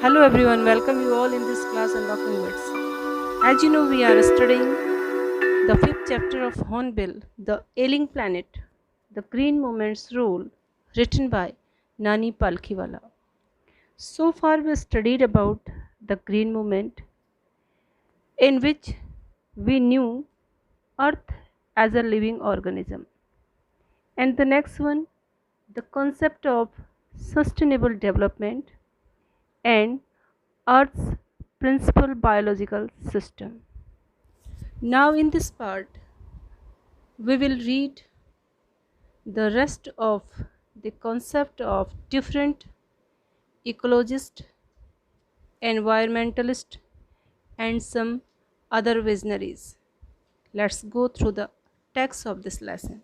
Hello everyone, welcome you all in this class Unlocking Words. As you know, we are studying the fifth chapter of Hornbill, The Ailing Planet, The Green Movement's Role, written by Nani Palkhiwala. So far, we studied about the Green Movement, in which we knew Earth as a living organism, and the next one, the concept of sustainable development and Earth's principal biological system. Now, in this part, we will read the rest of the concept of different ecologists, environmentalists, and some other visionaries. Let's go through the text of this lesson.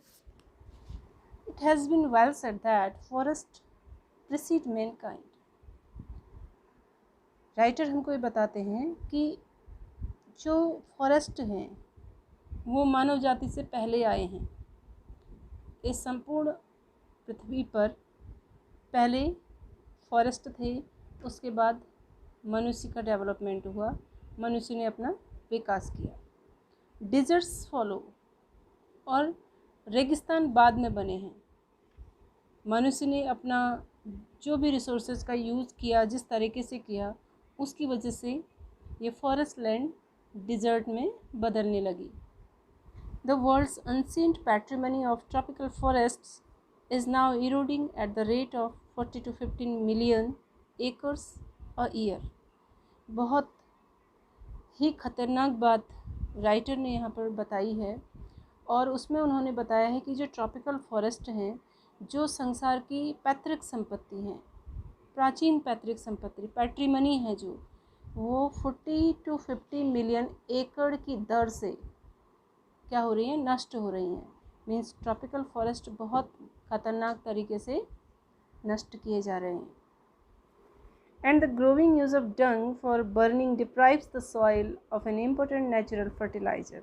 It has been well said that forests precede mankind. Writer हमको ये बताते हैं कि जो forest हैं वो मानव जाति से पहले आए हैं। इस संपूर्ण पृथ्वी पर पहले फॉरेस्ट थे, उसके बाद मनुष्य का डेवलपमेंट हुआ, मनुष्य ने अपना विकास किया। डिजर्ट्स फॉलो और रेगिस्तान बाद में बने हैं। मनुष्य ने अपना जो भी रिसोर्सेज का यूज़ किया, जिस तरीके से किया, उसकी वजह से ये फॉरेस्ट लैंड डिजर्ट में बदलने लगी। The world's unseen patrimony of tropical forests is now eroding at the rate of 40 to 15 million acres a year। बहुत ही खतरनाक बात राइटर ने यहाँ पर बताई है, और उसमें उन्होंने बताया है कि जो ट्रॉपिकल फॉरेस्ट हैं, जो संसार की पैतृक संपत्ति हैं, प्राचीन पैतृक संपत्ति पैट्रिमनी है, जो वो 40 to 50 मिलियन एकड़ की दर से क्या हो रही हैं, नष्ट हो रही हैं। मीन्स ट्रॉपिकल फॉरेस्ट बहुत ख़तरनाक तरीके से नष्ट किए जा रहे हैं। And the growing use of dung for burning deprives the soil of an important natural fertiliser.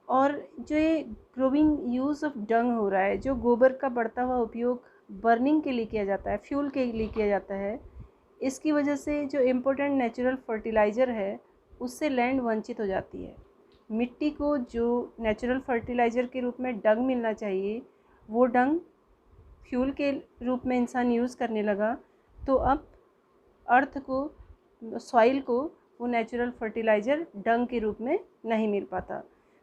और जो ये ग्रोइंग यूज़ ऑफ डंग हो रहा है, जो गोबर का बढ़ता हुआ उपयोग बर्निंग के लिए किया जाता है, फ्यूल के लिए किया जाता है, इसकी वजह से जो इम्पोर्टेंट नेचुरल फर्टिलाइज़र है उससे लैंड वंचित हो जाती है। मिट्टी को जो नेचुरल फर्टिलाइज़र के रूप में डंग मिलना चाहिए, वो डंग फ्यूल के रूप में इंसान यूज़ करने लगा, तो अब अर्थ को, सॉइल को वो नेचुरल फर्टिलाइज़र डंग के रूप में नहीं मिल पाता।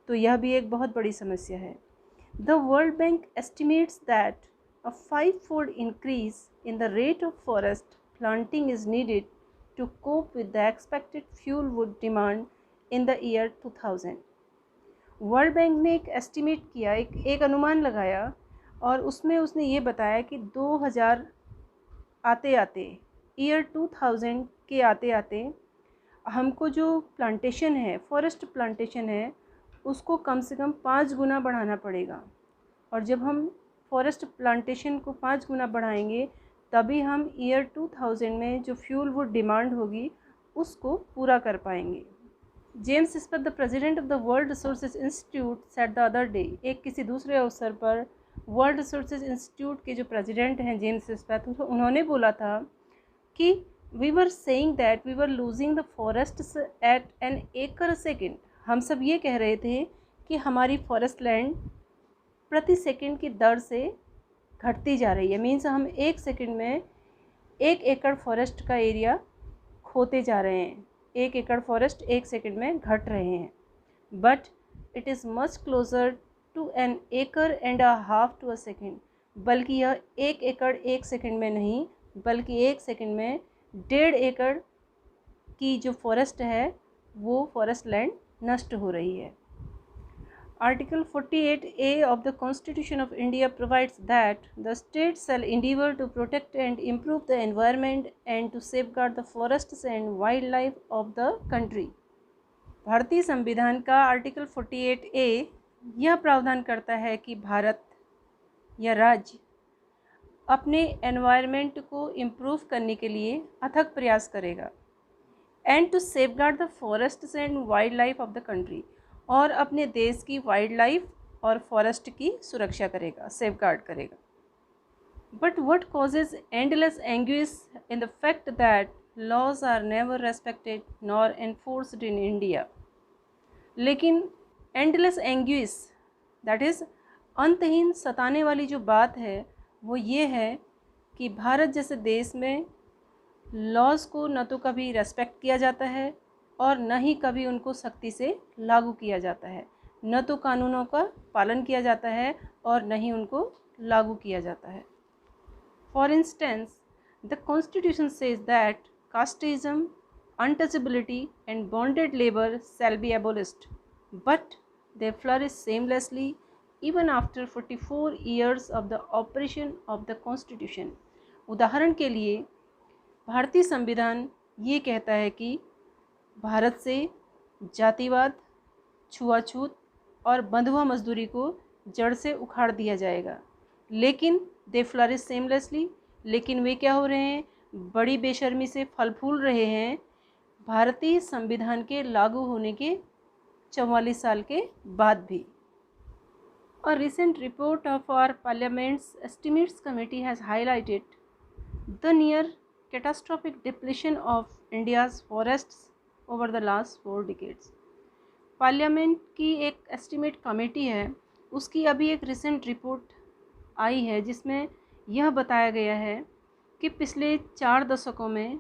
तो यह भी एक बहुत बड़ी समस्या है। The World Bank estimates that a 5-fold increase in the rate of forest planting is needed to cope with the expected fuel wood demand in the year 2000। World Bank ने एक एस्टिमेट किया, एक अनुमान लगाया, और उसमें उसने ये बताया कि 2000 आते आते, ईयर 2000 के आते आते हमको जो प्लांटेशन है, फॉरेस्ट प्लांटेशन है, उसको कम से कम 5 गुना बढ़ाना पड़ेगा। और जब हम फॉरेस्ट प्लांटेशन को 5 गुना बढ़ाएंगे, तभी हम ईयर 2000 में जो फ्यूल वुड डिमांड होगी उसको पूरा कर पाएंगे। James Smith, the president of the world resources institute, said the other day, एक किसी दूसरे अवसर पर वर्ल्ड रिसोर्सेज इंस्टीट्यूट के जो प्रेसिडेंट हैं जेम्स स्मिथ, उन्होंने बोला था कि we were saying that we were losing the forests at an acre a second. हम सब ये कह रहे थे कि हमारी फॉरेस्ट लैंड प्रति सेकंड की दर से घटती जा रही है। मीन्स हम 1 सेकंड में 1 एकड़ फॉरेस्ट का एरिया खोते जा रहे हैं। 1 एकड़ फॉरेस्ट 1 सेकंड में घट रहे हैं। But it is much closer to an acre and a half to a second. बल्कि यह 1 एकड़ 1 सेकंड में नहीं, बल्कि 1 सेकंड में 1.5 एकड़ की जो फॉरेस्ट है, वो फॉरेस्ट लैंड नष्ट हो रही है। Article 48A of the Constitution of India provides that the states shall endeavour to protect and improve the environment and to safeguard the forests and wildlife of the country। भारतीय संविधान का article 48A यह प्रावधान करता है कि भारत या राज्य अपने एनवायरनमेंट को इम्प्रूव करने के लिए अथक प्रयास करेगा, and to safeguard the forests and wildlife of the country, और अपने देश की वाइल्ड लाइफ और फॉरेस्ट की सुरक्षा करेगा, सेफगार्ड करेगा। But what causes endless anguish in the fact that laws are never respected nor enforced in India. लेकिन endless anguish, that is अंतहीन सताने वाली जो बात है वो ये है कि भारत जैसे देश में लॉज को न तो कभी रेस्पेक्ट किया जाता है और न ही कभी उनको सख्ती से लागू किया जाता है, न तो कानूनों का पालन किया जाता है और न ही उनको लागू किया जाता है। For instance, the constitution says that casteism, untouchability and bonded labor shall be abolished, but they flourish shamelessly even after 44 years of the operation of the constitution. उदाहरण के लिए भारतीय संविधान ये कहता है कि भारत से जातिवाद, छुआछूत और बंधुआ मजदूरी को जड़ से उखाड़ दिया जाएगा, लेकिन दे फ्लरिश सेमलेसली, लेकिन वे क्या हो रहे हैं, बड़ी बेशर्मी से फल फूल रहे हैं भारतीय संविधान के लागू होने के 44 साल के बाद भी। A recent report of our Parliament's Estimates Committee has highlighted the near catastrophic depletion of India's forests over the last 4 decades. Parliament की एक एस्टिमेट कमेटी है, उसकी अभी एक रिसेंट रिपोर्ट आई है जिसमें यह बताया गया है कि पिछले 4 दशकों में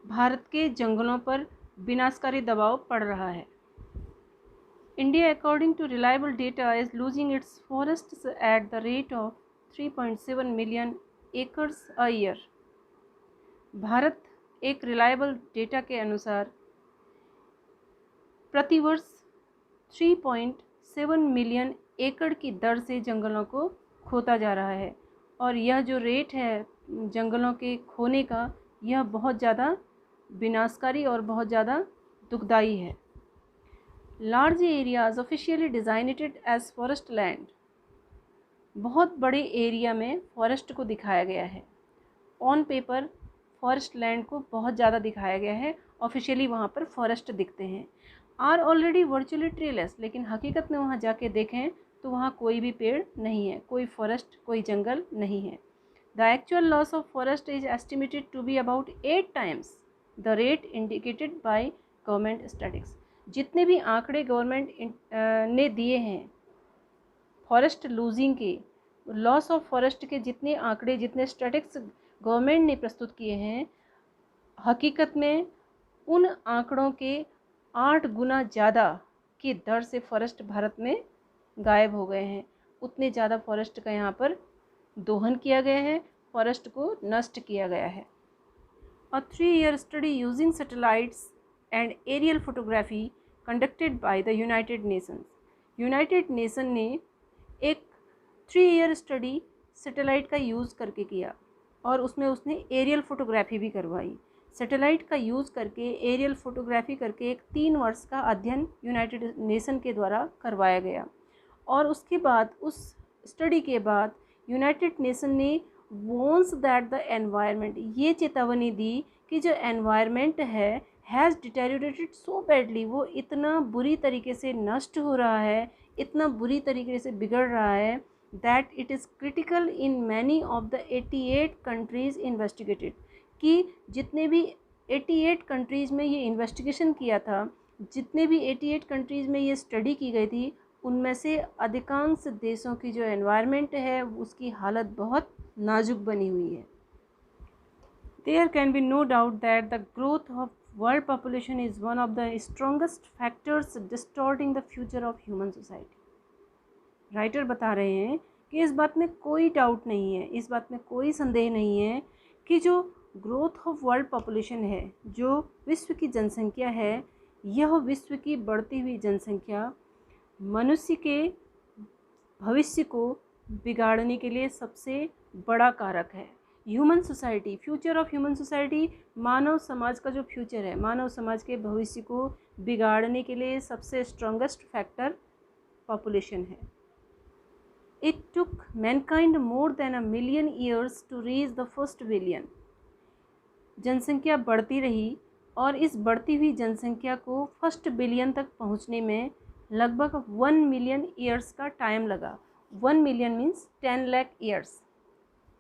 भारत के जंगलों पर विनाशकारी दबाव पड़ रहा है। India according to reliable data is losing its forests at the rate of 3.7 million acres a year. Bharat एक रिलायबल डेटा के अनुसार प्रतिवर्ष 3.7 मिलियन एकड़ की दर से जंगलों को खोता जा रहा है, और यह जो रेट है जंगलों के खोने का, यह बहुत ज़्यादा विनाशकारी और बहुत ज़्यादा दुखदाई है। Large areas officially designated as forest land, बहुत बड़े एरिया में फॉरेस्ट को दिखाया गया है। ऑन पेपर फॉरेस्ट लैंड को बहुत ज़्यादा दिखाया गया है, ऑफिशियली वहाँ पर फॉरेस्ट दिखते हैं। आर ऑलरेडी वर्चुअली ट्रीलेस, लेकिन हकीकत में वहाँ जाके देखें तो वहाँ कोई भी पेड़ नहीं है, कोई फॉरेस्ट, कोई जंगल नहीं है। The actual loss of forest is estimated to be about 8 times the rate indicated by government statistics. जितने भी आंकड़े गवर्नमेंट ने दिए हैं फॉरेस्ट लूजिंग के, लॉस ऑफ फॉरेस्ट के जितने आंकड़े, जितने स्टैटिस्टिक्स गवर्नमेंट ने प्रस्तुत किए हैं, हकीकत में उन आंकड़ों के 8 गुना ज़्यादा की दर से फॉरेस्ट भारत में गायब हो गए हैं। उतने ज़्यादा फॉरेस्ट का यहाँ पर दोहन किया गया है, फॉरेस्ट को नष्ट किया गया है। A 3-year study using satellites and aerial photography conducted by the United Nations. United nation ने एक 3-year स्टडी सैटेलाइट का यूज़ करके किया, और उसमें उसने एरियल फोटोग्राफी भी करवाई। सैटेलाइट का यूज़ करके, एरियल फोटोग्राफी करके एक 3 वर्ष का अध्ययन यूनाइटेड नेशन के द्वारा करवाया गया। और उसके बाद, उस स्टडी के बाद, यूनाइटेड नेशन ने वॉन्स दैट द एनवायरनमेंट, ये चेतावनी दी कि जो एनवायरनमेंट है हैज़ डिटेरियोरेटेड सो बैडली, वो इतना बुरी तरीके से नष्ट हो रहा है, इतना बुरी तरीके से बिगड़ रहा है, that it is critical in many of the 88 countries investigated, कि जितने भी 88 कंट्रीज़ में ये इन्वेस्टिगेशन किया था, जितने भी 88 कंट्रीज़ में ये स्टडी की गई थी, उनमें से अधिकांश देशों की जो एनवायरनमेंट है उसकी हालत बहुत नाजुक बनी हुई है। There can be no doubt that the growth of world population is one of the strongest factors distorting the future of human society. Writer बता रहे हैं कि इस बात में कोई डाउट नहीं है, इस बात में कोई संदेह नहीं है कि जो ग्रोथ ऑफ वर्ल्ड पॉपुलेशन है, जो विश्व की जनसंख्या है, यह विश्व की बढ़ती हुई जनसंख्या मनुष्य के भविष्य को बिगाड़ने के लिए सबसे बड़ा कारक है। Human society, future of human society, मानव समाज का जो फ्यूचर है, मानव समाज के भविष्य को बिगाड़ने के लिए सबसे स्ट्रॉन्गेस्ट फैक्टर पॉपुलेशन है। It took mankind more than a million years to reach the first billion. जनसंख्या बढ़ती रही और इस बढ़ती हुई जनसंख्या को फर्स्ट बिलियन तक पहुंचने में लगभग 1 मिलियन ईयर्स का टाइम लगा। 1 मिलियन मीन्स 10 लाख ईयर्स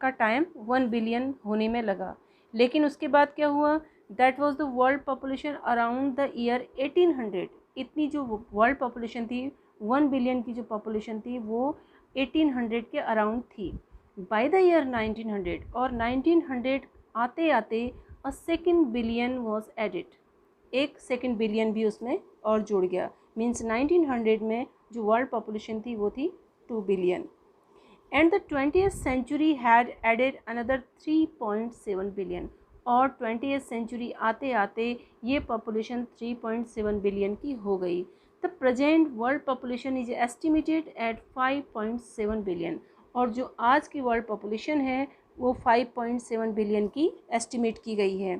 का टाइम 1 बिलियन होने में लगा। लेकिन उसके बाद क्या हुआ, that was the world population around the year 1800। इतनी जो वर्ल्ड पॉपुलेशन थी, 1 बिलियन की जो पॉपुलेशन थी वो 1800 के अराउंड थी। बाय द ईयर 1900, और 1900 आते आते a second billion was added, एक सेकेंड बिलियन भी उसमें और जुड़ गया। मीन्स 1900 में जो वर्ल्ड पॉपुलेशन थी वो थी 2 billion. And the 20th century had added another 3.7 billion, और 20th सेंचुरी आते आते ये पॉपुलेशन 3.7 बिलियन की हो गई। The present world population is estimated at 5.7 billion, और जो आज की वर्ल्ड पॉपुलेशन है वो 5.7 बिलियन की एस्टिमेट की गई है।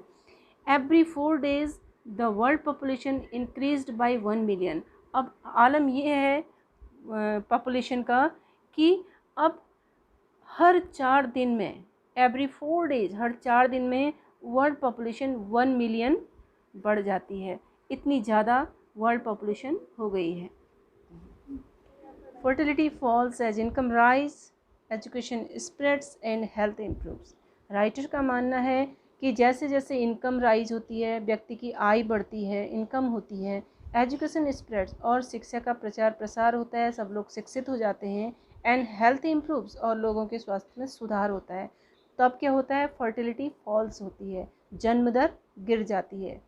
Every 4 days the world population increased by 1 million. अब आलम ये है पॉपुलेशन का कि अब हर 4 दिन में, एवरी 4 days, हर 4 दिन में वर्ल्ड पॉपुलेशन 1 मिलियन बढ़ जाती है। इतनी ज़्यादा वर्ल्ड पॉपुलेशन हो गई है। Fertility falls as income rise, education spreads and health improves. Writer का मानना है कि जैसे जैसे इनकम राइज होती है, व्यक्ति की आय बढ़ती है, इनकम होती है, एजुकेशन स्प्रेड्स और शिक्षा का प्रचार प्रसार होता है, सब लोग शिक्षित हो जाते हैं, एंड हेल्थ इम्प्रूव्स और लोगों के स्वास्थ्य में सुधार होता है, तब क्या होता है, फर्टिलिटी फॉल्स होती है, जन्म दर गिर जाती है,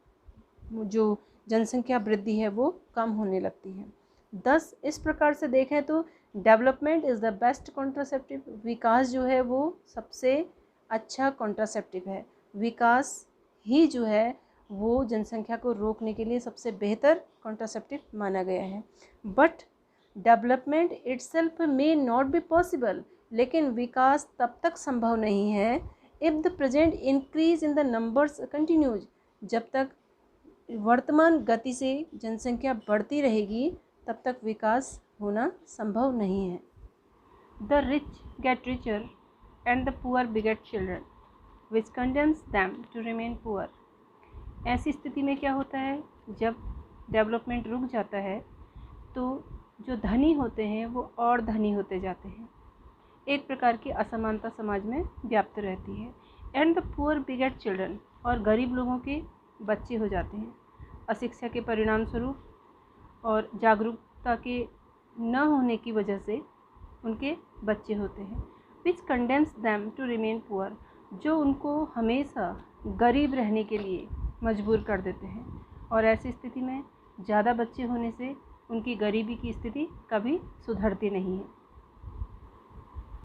जो जनसंख्या वृद्धि है वो कम होने लगती है। 10 इस प्रकार से देखें तो development is the best contraceptive, विकास जो है वो सबसे अच्छा कॉन्ट्रासेप्टिव है। विकास ही जो है वो जनसंख्या को रोकने के लिए सबसे बेहतर कॉन्ट्रासेप्टिव माना गया है। But development itself may not be possible, लेकिन विकास तब तक संभव नहीं है if the present increase in the numbers continues, जब तक वर्तमान गति से जनसंख्या बढ़ती रहेगी तब तक विकास होना संभव नहीं है। The rich get richer and the poor beget children which condemns them to remain poor. ऐसी स्थिति में क्या होता है, जब डेवलपमेंट रुक जाता है तो जो धनी होते हैं वो और धनी होते जाते हैं, एक प्रकार की असमानता समाज में व्याप्त रहती है। And the poor beget children, और गरीब लोगों के बच्चे हो जाते हैं, अशिक्षा के परिणाम स्वरूप और जागरूकता के न होने की वजह से उनके बच्चे होते हैं। Which condemns them to remain poor, जो उनको हमेशा गरीब रहने के लिए मजबूर कर देते हैं, और ऐसी स्थिति में ज़्यादा बच्चे होने से उनकी गरीबी की स्थिति कभी सुधरती नहीं है।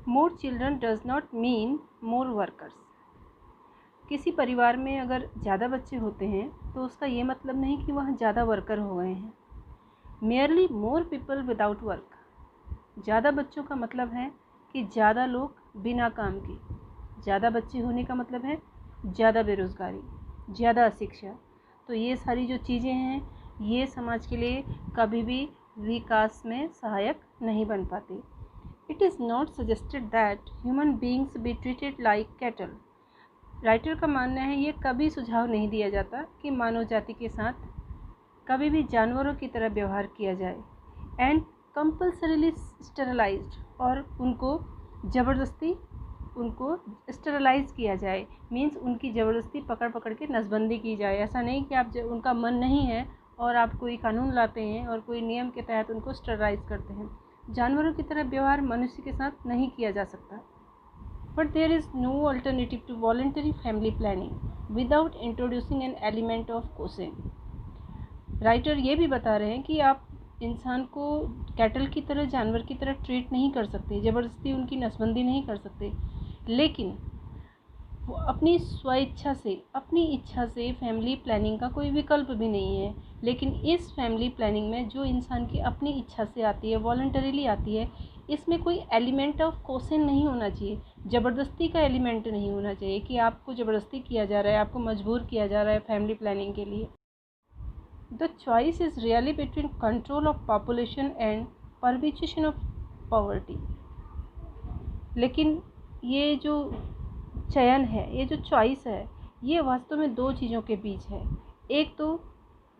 More children does not mean more workers. किसी परिवार में अगर ज़्यादा बच्चे होते हैं तो उसका ये मतलब नहीं कि वह ज़्यादा वर्कर हो गए हैं। Merely more people without work. ज़्यादा बच्चों का मतलब है कि ज़्यादा लोग बिना काम के। ज़्यादा बच्चे होने का मतलब है ज़्यादा बेरोज़गारी, ज़्यादा अशिक्षा। तो ये सारी जो चीज़ें हैं ये समाज के लिए कभी भी विकास में सहायक नहीं बन पाती। It is not suggested that human beings be treated like cattle. Writer का मानना है ये कभी सुझाव नहीं दिया जाता कि मानव जाति के साथ कभी भी जानवरों की तरह व्यवहार किया जाए। एंड कंपल्सरीली स्टेरलाइज्ड, और उनको ज़बरदस्ती उनको स्टेरलाइज किया जाए, मीन्स उनकी ज़बरदस्ती पकड़ पकड़ के नसबंदी की जाए। ऐसा नहीं कि आप उनका मन नहीं है और आप कोई कानून लाते हैं और कोई नियम के तहत उनको स्टेरलाइज करते हैं। जानवरों की तरह व्यवहार मनुष्य के साथ नहीं किया जा सकता। But there is no alternative to voluntary family planning without introducing an element of coercion. Writer ये भी बता रहे हैं कि आप इंसान को कैटल की तरह, जानवर की तरह ट्रीट नहीं कर सकते, ज़बरदस्ती उनकी नसबंदी नहीं कर सकते, लेकिन वो अपनी स्वेच्छा से, अपनी इच्छा से फैमिली प्लानिंग का कोई विकल्प भी नहीं है। लेकिन इस फैमिली प्लानिंग में जो इंसान की अपनी इच्छा से आती है, वॉलंटरीली आती है, इसमें कोई एलिमेंट ऑफ कोसेन नहीं होना चाहिए, ज़बरदस्ती का एलिमेंट नहीं होना चाहिए कि आपको ज़बरदस्ती किया जा रहा है, आपको मजबूर किया जा रहा है फैमिली प्लानिंग के लिए। The choice is really between control of population and perpetuation of poverty. लेकिन ये जो चयन है, ये जो चॉइस है, ये वास्तव में दो चीज़ों के बीच है। एक तो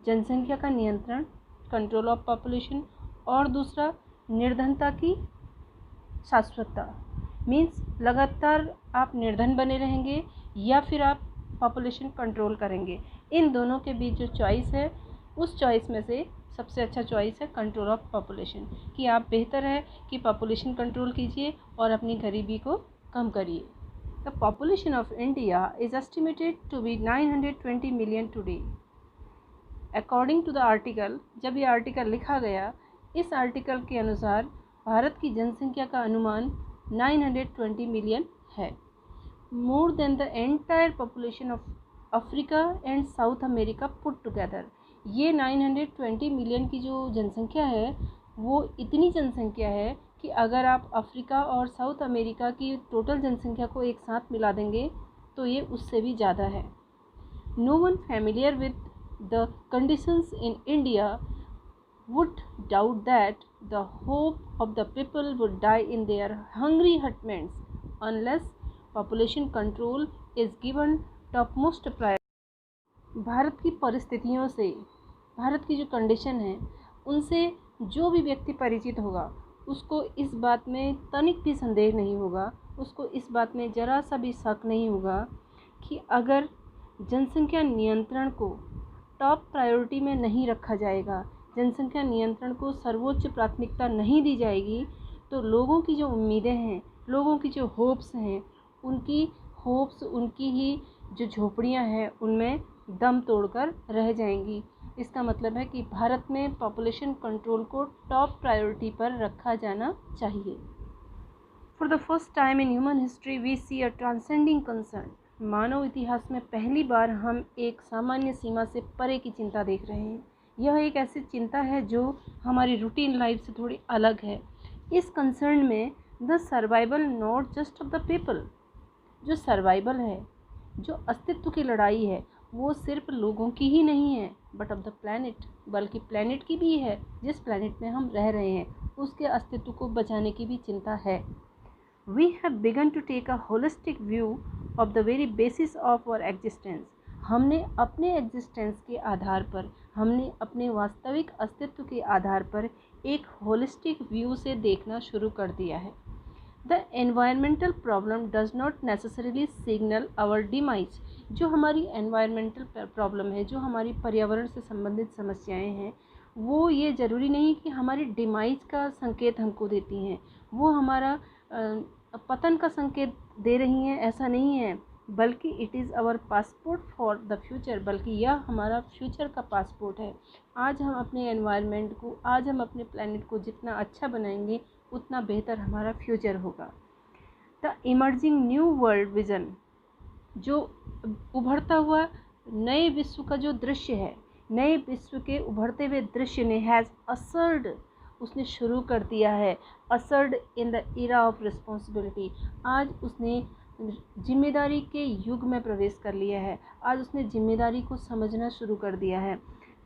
जनसंख्या का नियंत्रण, कंट्रोल ऑफ पॉपुलेशन, और दूसरा निर्धनता की शाश्वतता। मीन्स लगातार आप निर्धन बने रहेंगे या फिर आप पॉपुलेशन कंट्रोल करेंगे। इन दोनों के बीच जो चॉइस है, उस चॉइस में से सबसे अच्छा चॉइस है कंट्रोल ऑफ पॉपुलेशन, कि आप बेहतर है कि पॉपुलेशन कंट्रोल कीजिए और अपनी गरीबी को कम करिए। The population of India is estimated to be 920 million today. According to the article, जब ये आर्टिकल लिखा गया, इस आर्टिकल के अनुसार भारत की जनसंख्या का अनुमान 920 मिलियन है, more than the entire population of Africa and south America put together. ये 920 मिलियन की जो जनसंख्या है, वो इतनी जनसंख्या है कि अगर आप अफ्रीका और साउथ अमेरिका की टोटल जनसंख्या को एक साथ मिला देंगे तो ये उससे भी ज़्यादा है। No one familiar with the conditions in India would doubt that the hope of the people would die in their hungry hutments unless population control is given topmost priority। Bharat की परिस्थितियों से, भारत की जो कंडीशन है, उनसे जो भी व्यक्ति परिचित होगा उसको इस बात में तनिक भी संदेह नहीं होगा, उसको इस बात में ज़रा सा भी शक नहीं होगा कि अगर जनसंख्या नियंत्रण को टॉप प्रायोरिटी में नहीं रखा जाएगा, जनसंख्या नियंत्रण को सर्वोच्च प्राथमिकता नहीं दी जाएगी, तो लोगों की जो उम्मीदें हैं, लोगों की जो होप्स हैं, उनकी होप्स, उनकी ही जो झोपड़ियां हैं, उनमें दम तोड़कर रह जाएंगी। इसका मतलब है कि भारत में पॉपुलेशन कंट्रोल को टॉप प्रायोरिटी पर रखा जाना चाहिए। For the first time in human history we see a transcending concern. मानव इतिहास में पहली बार हम एक सामान्य सीमा से परे की चिंता देख रहे हैं। यह एक ऐसी चिंता है जो हमारी रूटीन लाइफ से थोड़ी अलग है। इस कंसर्न में the survival not just of the people, जो सर्वाइवल है, जो अस्तित्व की लड़ाई है, वो सिर्फ लोगों की ही नहीं है, बट ऑफ द प्लैनेट, बल्कि प्लैनेट की भी है। जिस प्लैनेट में हम रह रहे हैं उसके अस्तित्व को बचाने की भी चिंता है। We have begun to take a holistic view of the very basis of our existence. हमने अपने एग्जिस्टेंस के आधार पर, हमने अपने वास्तविक अस्तित्व के आधार पर एक होलिस्टिक व्यू से देखना शुरू कर दिया है। The environmental problem does not necessarily signal our demise. जो हमारी एनवायरमेंटल प्रॉब्लम है, जो हमारी पर्यावरण से संबंधित समस्याएं हैं, वो ये ज़रूरी नहीं कि हमारी डिमाइज का संकेत हमको देती हैं, वो हमारा पतन का संकेत दे रही हैं, ऐसा नहीं है, बल्कि it is our passport for the future, बल्कि यह हमारा फ्यूचर का पासपोर्ट है। आज हम अपने एनवायरनमेंट को, आज हम अपने प्लैनेट को जितना अच्छा बनाएंगे उतना बेहतर हमारा फ्यूचर होगा। The emerging new world vision, जो उभरता हुआ नए विश्व का जो दृश्य है, नए विश्व के उभरते हुए दृश्य ने हैज़ असर्ड, उसने शुरू कर दिया है, ushered in the era of responsibility. आज उसने जिम्मेदारी के युग में प्रवेश कर लिया है, आज उसने जिम्मेदारी को समझना शुरू कर दिया है।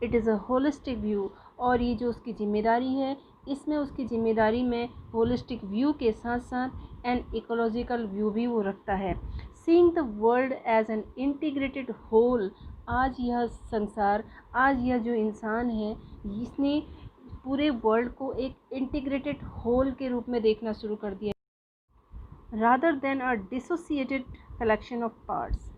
It is a holistic view, और ये जो उसकी जिम्मेदारी है, इसमें उसकी जिम्मेदारी में होलिस्टिक व्यू के साथ साथ एन इकोलॉजिकल व्यू भी वो रखता है। Seeing the world as an integrated whole, आज यह संसार, आज यह जो इंसान है, इसने पूरे वर्ल्ड को एक इंटीग्रेटेड होल के रूप में देखना शुरू कर दिया, rather than a dissociated collection of parts.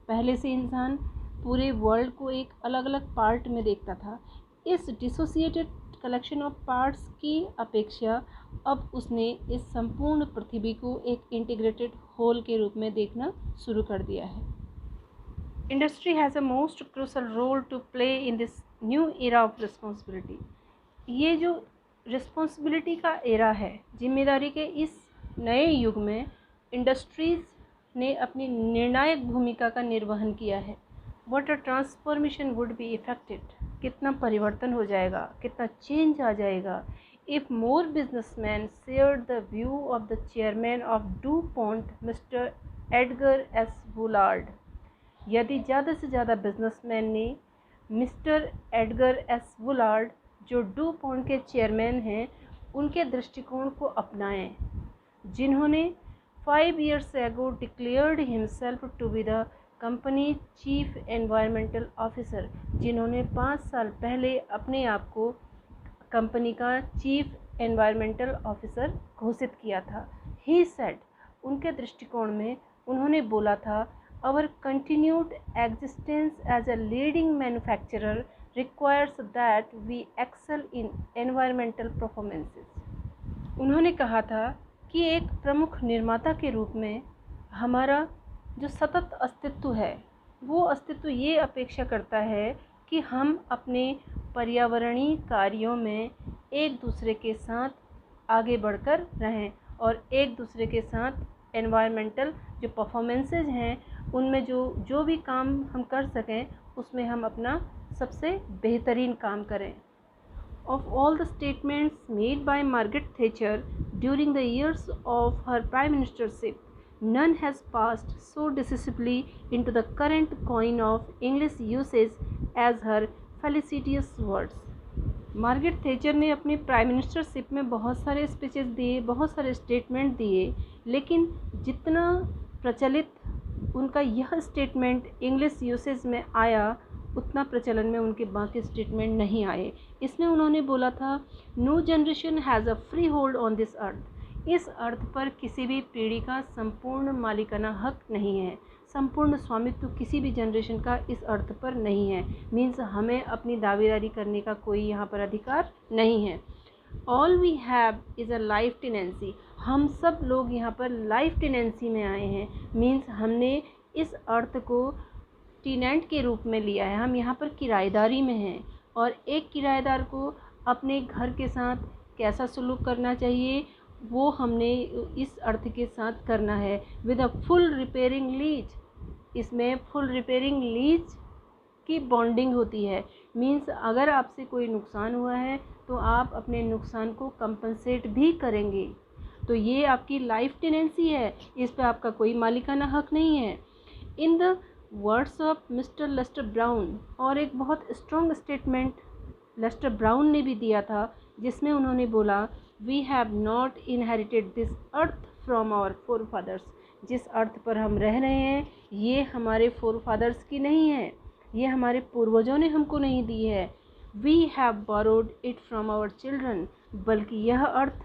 पहले से इंसान पूरे वर्ल्ड को एक अलग अलग पार्ट में देखता था। इस डिसोसिएटेड कलेक्शन ऑफ पार्ट्स की अपेक्षा अब उसने इस संपूर्ण पृथ्वी को एक इंटीग्रेटेड होल के रूप में देखना शुरू कर दिया है। Industry has a most crucial role to play in this new era of responsibility. ये जो रिस्पॉन्सिबिलिटी का एरा है, जिम्मेदारी के इस नए युग में इंडस्ट्रीज़ ने अपनी निर्णायक भूमिका का निर्वहन किया है। What a transformation would be affected, कितना परिवर्तन हो जाएगा, कितना चेंज आ जाएगा if more businessman shared the view of the chairman of DuPont mister Edgar S Woolard. यदि ज़्यादा से ज़्यादा बिजनेसमैन ने मिस्टर एडगर एस वुलार्ड, जो डूपॉन्ट के चेयरमैन हैं, उनके दृष्टिकोण को अपनाएं, जिन्होंने 5 years ago declared himself to be the company chief environmental officer, जिन्होंने 5 साल पहले अपने आप को कंपनी का चीफ एनवायरमेंटल ऑफिसर घोषित किया था। ही सेड, उनके दृष्टिकोण में उन्होंने बोला था, our continued existence as a leading manufacturer requires that we excel in environmental performances. उन्होंने कहा था कि एक प्रमुख निर्माता के रूप में हमारा जो सतत अस्तित्व है वो अस्तित्व ये अपेक्षा करता है कि हम अपने पर्यावरणीय कार्यों में एक दूसरे के साथ आगे बढ़कर रहें और एक दूसरे के साथ एनवायरमेंटल जो परफॉर्मेंसेज हैं उनमें जो भी काम हम कर सकें उसमें हम अपना सबसे बेहतरीन काम करें. Of all the statements made by Margaret Thatcher during the years of her prime ministership, none has passed so decisively into the current coin of English usage as her felicitous words. Margaret thatched ने अपनी prime ministership में बहुत सारे speeches दिए, बहुत सारे statement दिए, लेकिन जितना प्रचलित उनका यह स्टेटमेंट इंग्लिश यूसेज में आया उतना प्रचलन में उनके बाकी स्टेटमेंट नहीं आए. इसमें उन्होंने बोला था, no generation has a free hold on this earth. इस अर्थ पर किसी भी पीढ़ी का संपूर्ण मालिकाना हक नहीं है, संपूर्ण स्वामित्व किसी भी जनरेशन का इस अर्थ पर नहीं है. मीन्स हमें अपनी दावेदारी करने का कोई यहाँ पर अधिकार नहीं है. All we have is a life tenancy. हम सब लोग यहाँ पर लाइफ टेनेंसी में आए हैं. मीन्स हमने इस अर्थ को टीनेंट के रूप में लिया है. हम यहाँ पर किराएदारी में हैं और एक किराएदार को अपने घर के साथ कैसा सलूक करना चाहिए वो हमने इस अर्थ के साथ करना है with a full repairing lease. इसमें फुल रिपेयरिंग लीज की बॉन्डिंग होती है. मीन्स अगर आपसे कोई नुकसान हुआ है तो आप अपने नुकसान को कंपनसेट भी करेंगे. तो ये आपकी लाइफ टेनेंसी है, इस पर आपका कोई मालिकाना हक नहीं है. In the words of mister Lester Brown, और एक बहुत स्ट्रॉन्ग स्टेटमेंट लेस्टर ब्राउन ने भी दिया था जिसमें उन्होंने बोला, we have not inherited this earth from our forefathers. जिस अर्थ पर हम रह रहे हैं ये हमारे फोर फादर्स की नहीं है, ये हमारे पूर्वजों ने हमको नहीं दी है. We have borrowed it from our children, बल्कि यह अर्थ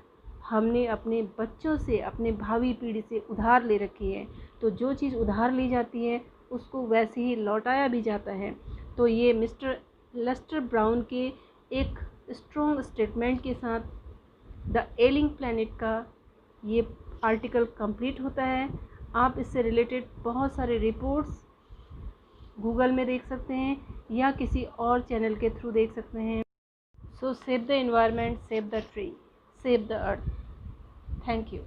हमने अपने बच्चों से, अपने भावी पीढ़ी से उधार ले रखी है. तो जो चीज़ उधार ली जाती है उसको वैसे ही लौटाया भी जाता है. तो ये मिस्टर लेस्टर ब्राउन के एक स्ट्रॉन्ग स्टेटमेंट के साथ द एलिंग प्लैनेट का ये आर्टिकल कंप्लीट होता है. आप इससे रिलेटेड बहुत सारे रिपोर्ट्स गूगल में देख सकते हैं या किसी और चैनल के थ्रू देख सकते हैं. सो save the environment, save the tree, save the earth. Thank you.